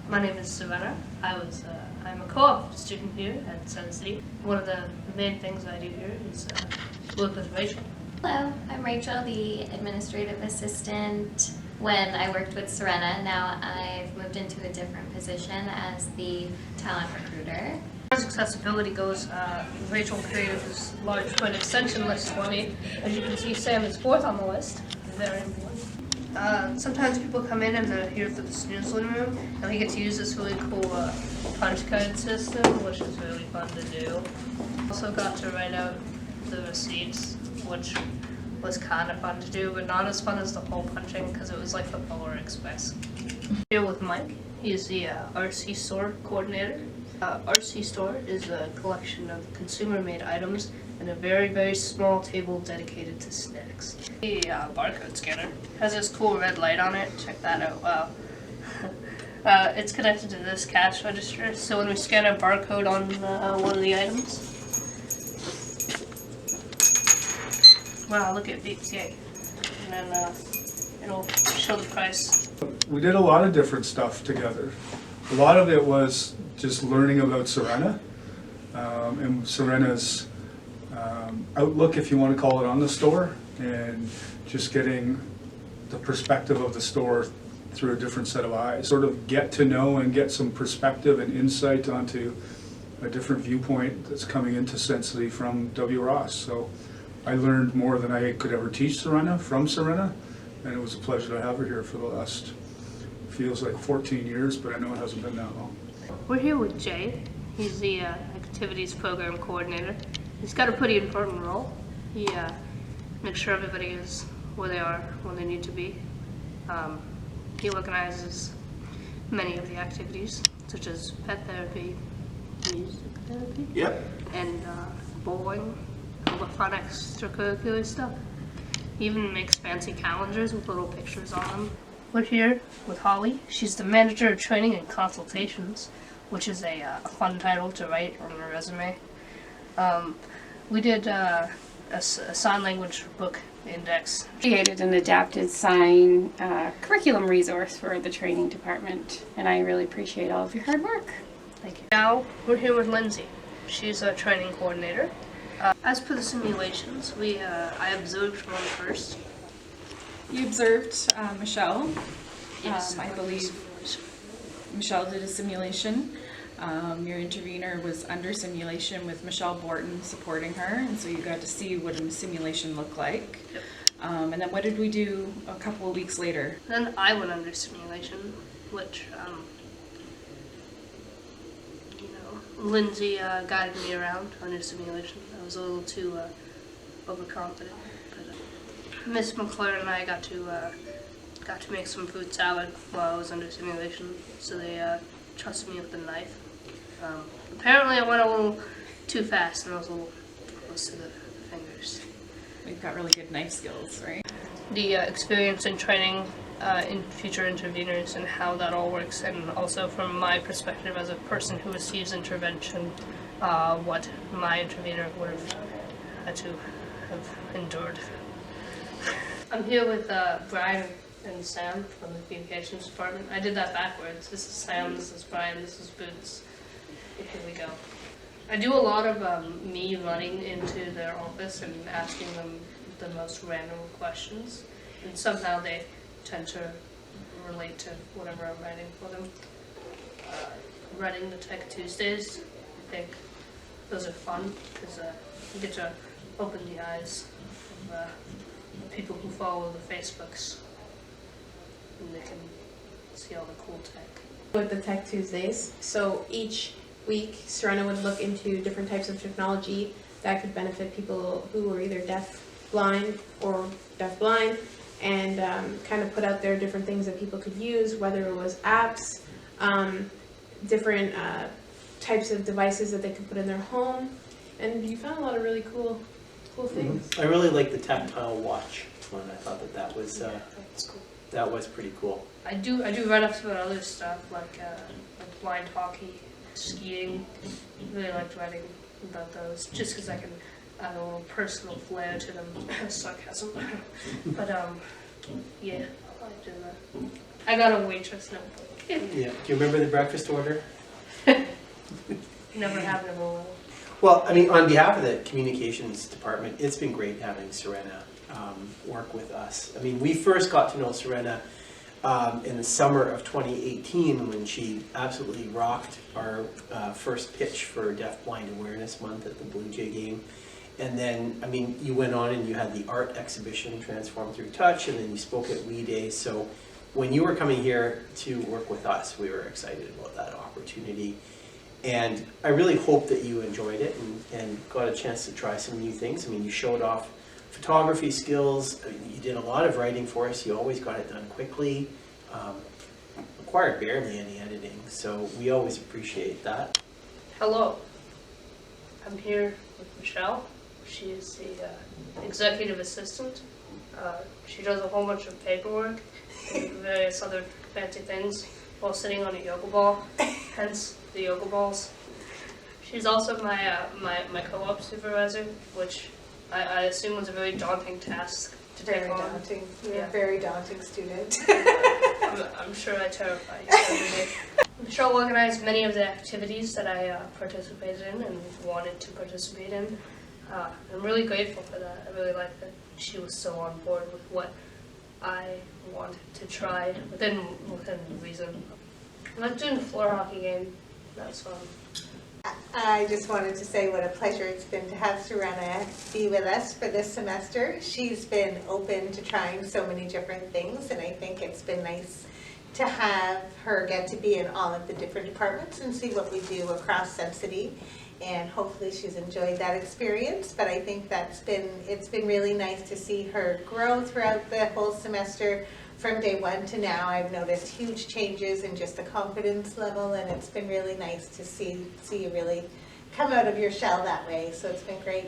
My name is Cerenna. I'm a co-op student here at Sensity. One of the main things I do here is work with Rachel. Hello, I'm Rachel, the administrative assistant when I worked with Cerenna. Now I've moved into a different position as the talent recruiter. As accessibility goes, Rachel created this large print extension list for me. As you can see, Sam is fourth on the list. Very important. Sometimes people come in and they're here for the students' living room, and we get to use this really cool punch card system, which is really fun to do. Also got to write out the receipts, which was kind of fun to do, but not as fun as the hole punching because it was like the Polar Express. Here with Mike, he's the RC store coordinator. RC store is a collection of consumer-made items and a very, very small table dedicated to snacks. The barcode scanner has this cool red light on it. Check that out. Wow. It's connected to this cash register, so when we scan a barcode on one of the items, wow, look at Beats, yay. And then it'll show the price. We did a lot of different stuff together. A lot of it was just learning about Cerenna and Cerenna's outlook, if you want to call it, on the store, and just getting the perspective of the store through a different set of eyes. Sort of get to know and get some perspective and insight onto a different viewpoint that's coming into Sensity from W. Ross. So I learned more than I could ever teach Cerenna from Cerenna, and it was a pleasure to have her here for the last, feels like 14 years, but I know it hasn't been that long. We're here with Jay. He's the activities program coordinator. He's got a pretty important role. He makes sure everybody is where they are when they need to be. He organizes many of the activities, such as pet therapy, music therapy, and bowling, all the fun extracurricular stuff. He even makes fancy calendars with little pictures on them. We're here with Holly. She's the manager of training and consultations, which is a fun title to write on a resume. We did a sign language book index. Created an adapted sign curriculum resource for the training department, and I really appreciate all of your hard work. Thank you. Now we're here with Lindsay. She's a training coordinator. As per the simulations, I observed one first. You observed Michelle. Yes, I believe Michelle did a simulation. Your intervener was under simulation with Michelle Borton supporting her, and so you got to see what a simulation looked like. Yep. And then what did we do a couple of weeks later? Then I went under simulation, which Lindsay guided me around under simulation. I was a little too overconfident. But Miss McClure and I got to make some fruit salad while I was under simulation, so they trusted me with the knife. Apparently I went a little too fast and I was a little close to the fingers. We've got really good knife skills, right? The experience in training in future interveners and how that all works, and also from my perspective as a person who receives intervention, what my intervener would have had to have endured. I'm here with Brian and Sam from the communications department. I did that backwards. This is Sam, this is Brian, this is Boots. Here we go. I do a lot of me running into their office and asking them the most random questions, and somehow they tend to relate to whatever I'm writing for them. Running the Tech Tuesdays, I think those are fun because you get to open the eyes of people who follow the Facebooks, and they can see all the cool tech. With the Tech Tuesdays, so each week Cerenna would look into different types of technology that could benefit people who were either deaf-blind or deaf-blind, and kind of put out there different things that people could use, whether it was apps, different types of devices that they could put in their home, and you found a lot of really cool things. I really like the tactile watch one. I thought that was Cool. that was pretty cool. I do write up about other stuff like blind hockey, skiing. Really liked writing about those just because I can add a little personal flair to them. Sarcasm. But yeah, I like doing that. I got a waitress notebook. Yeah, do you remember the breakfast order? Never have, never will. Well, I mean, on behalf of the communications department, it's been great having Cerenna work with us. I mean, we first got to know Cerenna in the summer of 2018 when she absolutely rocked our first pitch for Deaf Blind Awareness Month at the Blue Jay game. And then, I mean, you went on and you had the art exhibition Transform Through Touch, and then you spoke at We Day. So when you were coming here to work with us, we were excited about that opportunity. And I really hope that you enjoyed it and got a chance to try some new things. I mean, you showed off photography skills, you did a lot of writing for us, you always got it done quickly, required barely any editing, so we always appreciate that. Hello, I'm here with Michelle. She is the executive assistant. She does a whole bunch of paperwork and various other fancy things while sitting on a yoga ball, hence the yoga balls. She's also my co-op supervisor, which I assume was a very daunting task to take Very on. daunting. You're Yeah. a very daunting student. I'm sure I terrify you every day. Michelle organized many of the activities that I participated in and wanted to participate in. I'm really grateful for that. I really like that she was so on board with what I wanted to try within reason. I like doing the floor hockey game. That was fun. I just wanted to say what a pleasure it's been to have Cerenna be with us for this semester. She's been open to trying so many different things, and I think it's been nice to have her get to be in all of the different departments and see what we do across Sensity. And hopefully she's enjoyed that experience, but I think it's been really nice to see her grow throughout the whole semester. From day one to now, I've noticed huge changes in just the confidence level, and it's been really nice to see you really come out of your shell that way, so it's been great.